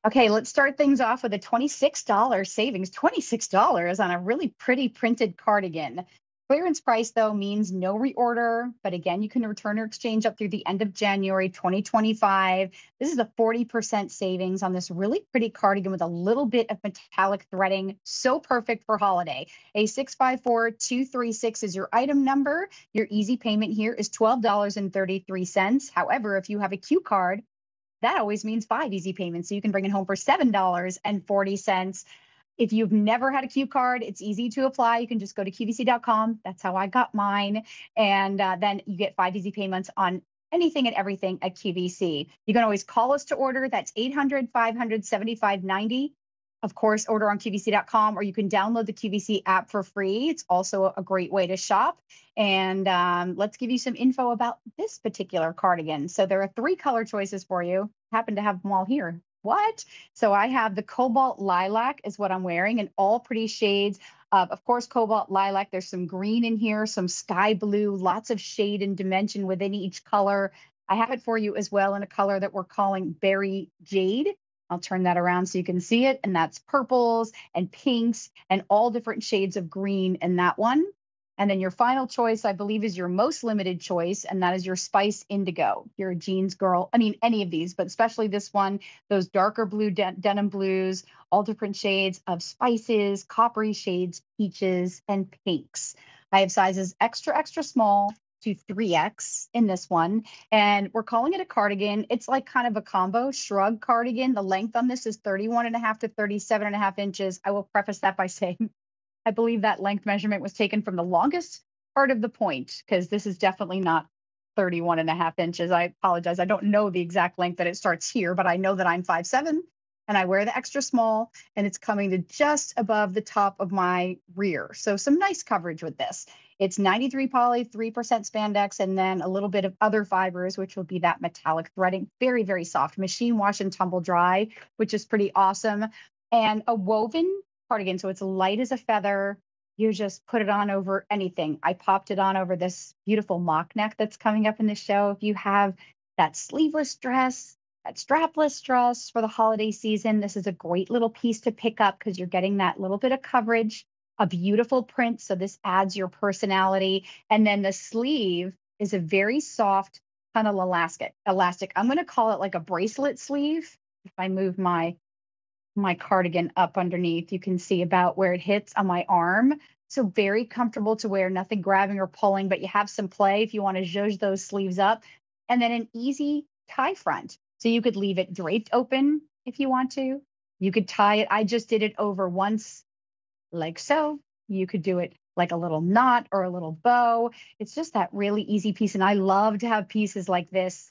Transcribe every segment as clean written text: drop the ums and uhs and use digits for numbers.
Okay, let's start things off with a $26 savings. $26 on a really pretty printed cardigan. Clearance price, though, means no reorder. But again, you can return or exchange up through the end of January 2025. This is a 40% savings on this really pretty cardigan with a little bit of metallic threading. So perfect for holiday. A 654236 is your item number. Your easy payment here is $12.33. However, if you have a Q card, that always means 5 easy payments. So you can bring it home for $7.40. If you've never had a Q card, it's easy to apply. You can just go to QVC.com. That's how I got mine. And then you get 5 easy payments on anything and everything at QVC. You can always call us to order. That's 800-500-7590. Of course, order on QVC.com, or you can download the QVC app for free. It's also a great way to shop. And let's give you some info about this particular cardigan. So there are 3 color choices for you. Happen to have them all here. What? So I have the cobalt lilac is what I'm wearing, and all pretty shades of course, cobalt lilac. There's some green in here, some sky blue, lots of shade and dimension within each color. I have it for you as well in a color that we're calling berry jade. I'll turn that around so you can see it. And that's purples and pinks and all different shades of green in that one. And then your final choice, I believe, is your most limited choice, and that is your spice indigo. You're a jeans girl. I mean, any of these, but especially this one, those darker blue denim blues, all different shades of spices, coppery shades, peaches, and pinks. I have sizes extra, extra small to 3X in this one. And we're calling it a cardigan. It's like kind of a combo shrug cardigan. The length on this is 31.5 to 37.5 inches. I will preface that by saying I believe that length measurement was taken from the longest part of the point, because this is definitely not 31.5 inches. I apologize. I don't know the exact length that it starts here, but I know that I'm 5'7", and I wear the extra small, and it's coming to just above the top of my rear. So some nice coverage with this. It's 93 poly, 3% spandex, and then a little bit of other fibers, which will be that metallic threading. Very, very soft. Machine wash and tumble dry, which is pretty awesome. And a woven cardigan, so it's light as a feather. You just put it on over anything. I popped it on over this beautiful mock neck that's coming up in the show. If you have that sleeveless dress, that strapless dress for the holiday season, this is a great little piece to pick up because you're getting that little bit of coverage, a beautiful print. So this adds your personality. And then the sleeve is a very soft kind of elastic. I'm going to call it like a bracelet sleeve. If I move my cardigan up underneath, you can see about where it hits on my arm. So very comfortable to wear, nothing grabbing or pulling, but you have some play if you want to zhuzh those sleeves up. And then an easy tie front. So you could leave it draped open if you want to. You could tie it. I just did it over once like so. You could do it like a little knot or a little bow. It's just that really easy piece. And I love to have pieces like this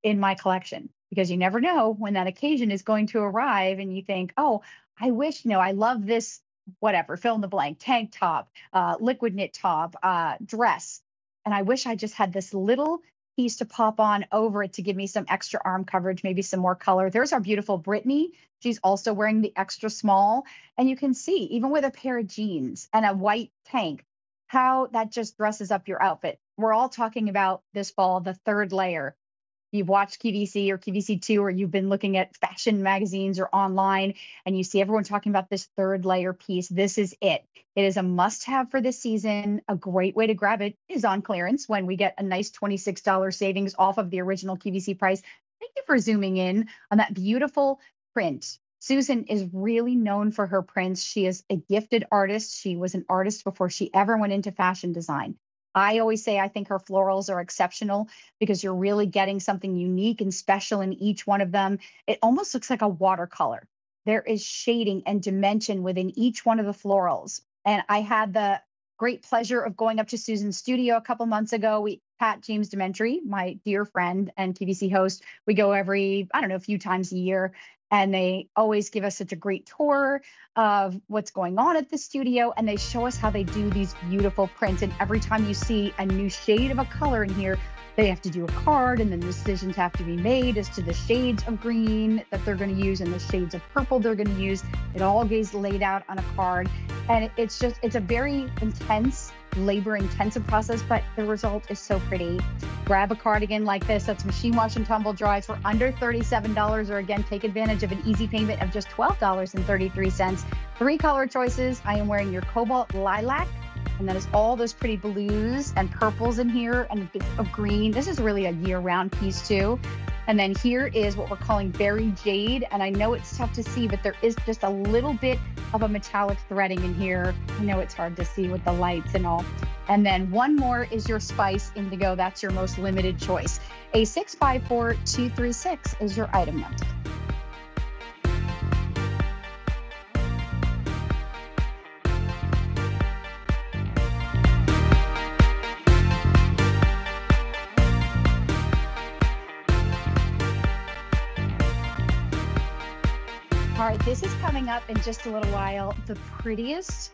in my collection, because you never know when that occasion is going to arrive and you think, oh, I wish, I love this, whatever, fill in the blank, tank top, liquid knit top, dress. And I wish I just had this little piece to pop on over it to give me some extra arm coverage, maybe some more color. There's our beautiful Brittany. She's also wearing the extra small. And you can see, even with a pair of jeans and a white tank, how that just dresses up your outfit. We're all talking about this fall, the third layer. You've watched QVC or QVC2, or you've been looking at fashion magazines or online, and you see everyone talking about this third layer piece. This is it. It is a must-have for this season. A great way to grab it is on clearance when we get a nice $26 savings off of the original QVC price. Thank you for zooming in on that beautiful print. Susan is really known for her prints. She is a gifted artist. She was an artist before she ever went into fashion design. I always say I think her florals are exceptional because you're really getting something unique and special in each one of them. It almost looks like a watercolor. There is shading and dimension within each one of the florals. And I had the great pleasure of going up to Susan's studio a couple months ago. Pat James Dementry, my dear friend and QVC host, we go every, a few times a year. And they always give us such a great tour of what's going on at the studio. And they show us how they do these beautiful prints. And every time you see a new shade of a color in here, They have to do a card, and then decisions have to be made as to the shades of green that they're going to use and the shades of purple they're going to use. It all gets laid out on a card. And it's a very intense, labor-intensive process, but the result is so pretty. Grab a cardigan like this that's machine wash and tumble dries for under $37, or again, take advantage of an easy payment of just $12.33. 3 color choices. I am wearing your cobalt lilac, and that is all those pretty blues and purples in here and a bit of green. This is really a year-round piece too. And then here is what we're calling berry jade. And I know it's tough to see, but there is just a little bit of a metallic threading in here. I know it's hard to see with the lights and all. And then one more is your spice indigo. That's your most limited choice. A654236 is your item number. All right, this is coming up in just a little while. The prettiest